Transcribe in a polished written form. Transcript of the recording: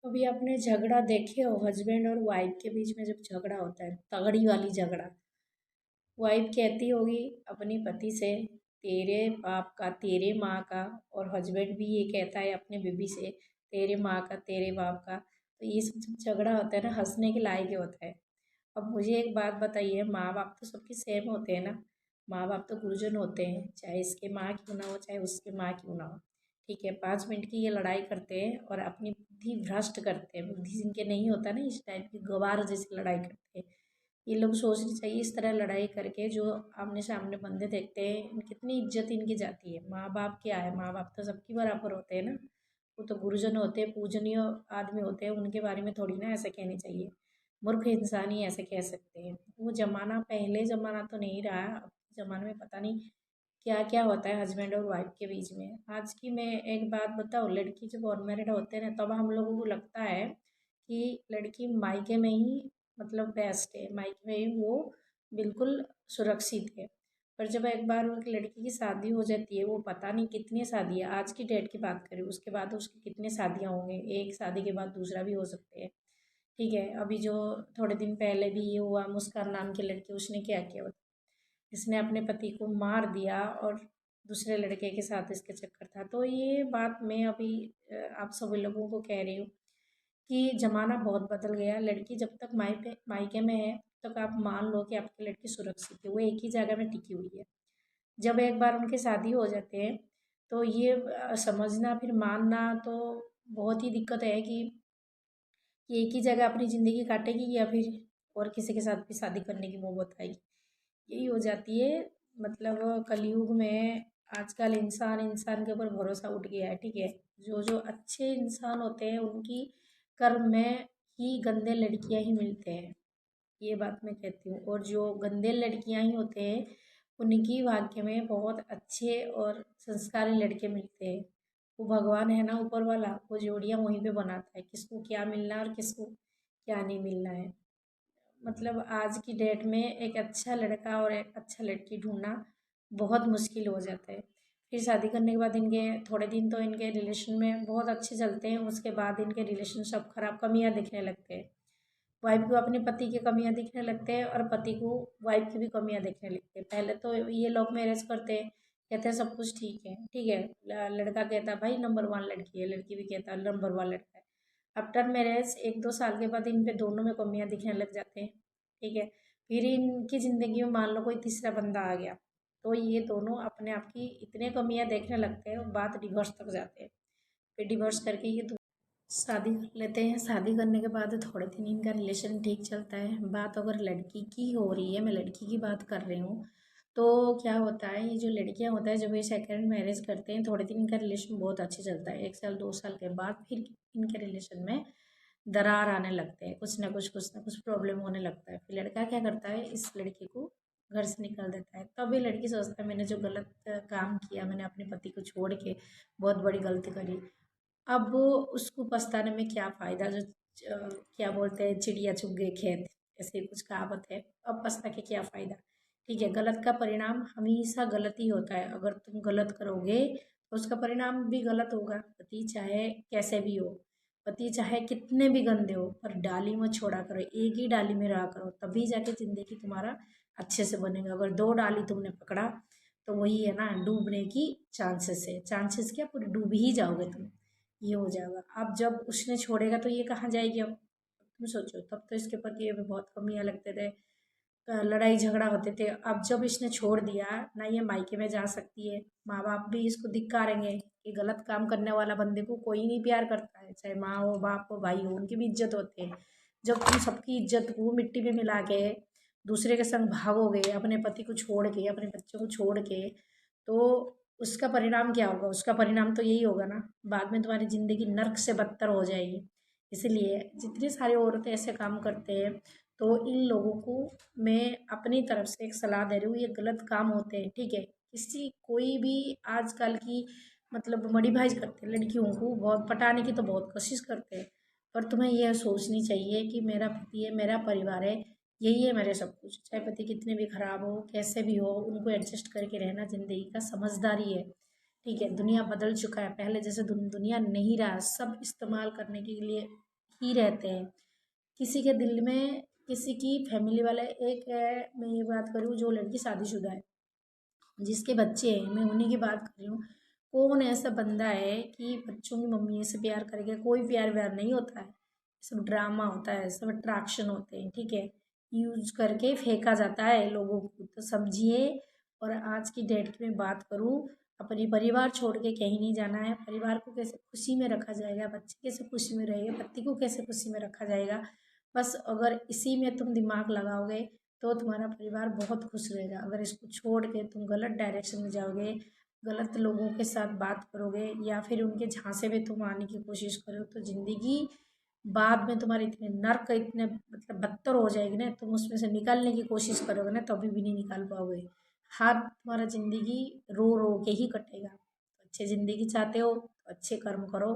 अभी आपने झगड़ा देखे हो हस्बैंड और वाइफ के बीच में, जब झगड़ा होता है तगड़ी वाली झगड़ा, वाइफ कहती होगी अपने पति से तेरे बाप का तेरे माँ का, और हस्बैंड भी ये कहता है अपने बीवी से तेरे माँ का तेरे बाप का। तो ये सब जब झगड़ा होता है ना, हंसने के लायक ही होता है। अब मुझे एक बात बताइए, माँ बाप तो सबके सेम होते हैं ना। माँ बाप तो गुरुजन होते हैं, चाहे इसके माँ क्यों ना हो चाहे उसके माँ क्यों ना हो। ठीक है, 5 मिनट की ये लड़ाई करते हैं और अपनी बुद्धि भ्रष्ट करते हैं। बुद्धि जिनके नहीं होता ना, इस टाइप की गवार जैसी लड़ाई करते हैं। ये लोग सोचनी चाहिए इस तरह लड़ाई करके, जो आमने सामने बंदे देखते हैं कितनी इज्जत इनकी जाती है। माँ बाप क्या है, माँ बाप तो सबकी बराबर होते हैं ना। वो तो गुरुजन होते हैं, पूजनीय आदमी होते हैं, उनके बारे में थोड़ी ना ऐसे कहनी चाहिए। मूर्ख इंसान ही ऐसे कह सकते हैं। वो ज़माना पहले ज़माना तो नहीं रहा, अब ज़माने में पता नहीं क्या क्या होता है हस्बैंड और वाइफ के बीच में। आज की मैं एक बात बताऊँ, लड़की जब अनमेरिड होते हैं ना, तब हम लोगों को लगता है कि लड़की मायके में ही मतलब बेस्ट है, मायके में ही वो बिल्कुल सुरक्षित है। पर जब एक बार एक लड़की की शादी हो जाती है, वो पता नहीं कितनी शादियाँ, आज की डेट की बात करें, उसके बाद उसकी कितनी शादियाँ होंगी, एक शादी के बाद दूसरा भी हो सकते हैं। ठीक है, अभी जो थोड़े दिन पहले भी ये हुआ, मुस्कान नाम की लड़की, उसने क्या किया बताओ? इसने अपने पति को मार दिया और दूसरे लड़के के साथ इसके चक्कर था। तो ये बात मैं अभी आप सभी लोगों को कह रही हूँ कि ज़माना बहुत बदल गया। लड़की जब तक मायके में है तब तक आप मान लो कि आपकी लड़की सुरक्षित है, वो एक ही जगह में टिकी हुई है। जब एक बार उनकी शादी हो जाते हैं तो ये समझना फिर मानना तो बहुत ही दिक्कत है कि एक ही जगह अपनी ज़िंदगी काटेगी या फिर और किसी के साथ भी शादी करने की नौबत आएगी। यही हो जाती है। मतलब कलयुग में आजकल इंसान इंसान के ऊपर भरोसा उठ गया है। ठीक है, जो जो अच्छे इंसान होते हैं उनकी कर्म में ही गंदे लड़कियां ही मिलते हैं, ये बात मैं कहती हूँ। और जो गंदे लड़कियां ही होते हैं उनकी भाग्य में बहुत अच्छे और संस्कारी लड़के मिलते हैं। वो भगवान है ना ऊपर वाला, वो जोड़ियाँ वहीं पे बनाता है, किसको क्या मिलना है और किसको क्या नहीं मिलना है। मतलब आज की डेट में एक अच्छा लड़का और एक अच्छा लड़की ढूंढना बहुत मुश्किल हो जाता है। फिर शादी करने के बाद इनके थोड़े दिन तो इनके रिलेशन में बहुत अच्छे चलते हैं, उसके बाद इनके रिलेशन सब खराब, कमियां दिखने लगते हैं। वाइफ को अपने पति की कमियां दिखने लगते हैं और पति को वाइफ की भी कमियां दिखने लगती है। पहले तो ये लोग मैरिज करते हैं, कहते हैं सब कुछ ठीक है, ठीक है। लड़का कहता है भाई नंबर वन लड़की है, लड़की भी कहता है नंबर वन लड़का है। आफ्टर मैरिज 1-2 साल के बाद इन पे दोनों में कमियां दिखने लग जाते हैं। ठीक है, फिर इनकी ज़िंदगी में मान लो कोई तीसरा बंदा आ गया, तो ये दोनों अपने आप की इतने कमियां देखने लगते हैं और बात डिवोर्स तक जाते हैं। फिर डिवोर्स करके ये शादी कर लेते हैं। शादी करने के बाद थोड़े दिन इनका रिलेशन ठीक चलता है। बात अगर लड़की की हो रही है, मैं लड़की की बात कर रही हूँ, तो क्या होता है, ये जो लड़कियां होता है जब ये सेकंड मैरिज करते हैं, थोड़े दिन इनका रिलेशन बहुत अच्छे चलता है, 1 साल 2 साल के बाद फिर इनके रिलेशन में दरार आने लगते हैं, कुछ ना कुछ प्रॉब्लम होने लगता है। फिर लड़का क्या करता है, इस लड़की को घर से निकाल देता है। तब ये लड़की सोचता है मैंने जो गलत काम किया, मैंने अपने पति को छोड़ के बहुत बड़ी गलती करी। अब वो उसको पछताने में क्या फ़ायदा, जो क्या बोलते हैं चिड़िया चुग गई खेत, ऐसे कुछ कहावत है। अब पछता के क्या फ़ायदा। ठीक है, गलत का परिणाम हमेशा गलत ही होता है। अगर तुम गलत करोगे तो उसका परिणाम भी गलत होगा। पति चाहे कैसे भी हो, पति चाहे कितने भी गंदे हो, पर डाली मत छोड़ा करो, एक ही डाली में रहा करो, तभी जाके ज़िंदगी तुम्हारा अच्छे से बनेगा। अगर 2 डाली तुमने पकड़ा तो वही है ना, डूबने की चांसेस है। चांसेस क्या, पूरे डूब ही जाओगे तुम, ये हो जाएगा। अब जब उसने छोड़ेगा तो ये कहाँ जाएगी अब तुम सोचो। तब तो इसके पति में बहुत कमियां लगते थे, लड़ाई झगड़ा होते थे। अब जब इसने छोड़ दिया ना, ये मायके में जा सकती है, माँ बाप भी इसको धिक्कारेंगे कि गलत काम करने वाला बंदे को कोई नहीं प्यार करता है, चाहे माँ हो बाप हो भाई हो, उनकी भी इज्जत होती है। जब तुम सबकी इज्जत को मिट्टी में मिला के दूसरे के संग भागोगे, अपने पति को छोड़ के, अपने बच्चों को छोड़ के, तो उसका परिणाम क्या होगा? उसका परिणाम तो यही होगा ना, बाद में तुम्हारी ज़िंदगी नर्क से बदतर हो जाएगी। इसलिए जितनी सारी औरतें ऐसे काम करते हैं, तो इन लोगों को मैं अपनी तरफ से एक सलाह दे रही हूँ, ये गलत काम होते हैं। ठीक है, किसी कोई भी आजकल की मतलब मड़ीबाज करते हैं, लड़कियों को बहुत पटाने की तो बहुत कोशिश करते हैं। पर तुम्हें यह सोचनी चाहिए कि मेरा पति है, मेरा परिवार है, यही है मेरे सब कुछ। चाहे पति कितने भी खराब हो, कैसे भी हो, उनको एडजस्ट करके रहना ज़िंदगी का समझदारी है। ठीक है, दुनिया बदल चुका है, पहले जैसे दुनिया नहीं रहा। सब इस्तेमाल करने के लिए ही रहते हैं। किसी के दिल में किसी की फैमिली वाले एक है, मैं ये बात करूँ जो लड़की शादीशुदा है, जिसके बच्चे हैं, मैं उन्हीं की बात कर रही हूँ। कौन ऐसा बंदा है कि बच्चों की मम्मी से प्यार करेगा? कोई प्यार व्यार नहीं होता है, सब ड्रामा होता है, सब अट्रैक्शन होते हैं, ठीक है। यूज करके फेंका जाता है लोगों को, तो समझिए। और आज की डेट की मैं बात करूँ, अपने परिवार छोड़ के कहीं नहीं जाना है। परिवार को कैसे खुशी में रखा जाएगा, बच्चे कैसे खुशी में रहेंगे, पति को कैसे खुशी में रखा जाएगा, बस अगर इसी में तुम दिमाग लगाओगे तो तुम्हारा परिवार बहुत खुश रहेगा। अगर इसको छोड़ के तुम गलत डायरेक्शन में जाओगे, गलत लोगों के साथ बात करोगे, या फिर उनके झांसे में तुम आने की कोशिश करो, तो ज़िंदगी बाद में तुम्हारे इतने नर्क, इतने मतलब बदतर हो जाएगी ना, तुम उसमें से निकलने की कोशिश करोगे ना तो अभी भी नहीं निकाल पाओगे। हर तुम्हारा ज़िंदगी रो रो के ही कटेगा। तो अच्छी ज़िंदगी चाहते हो तो अच्छे कर्म करो।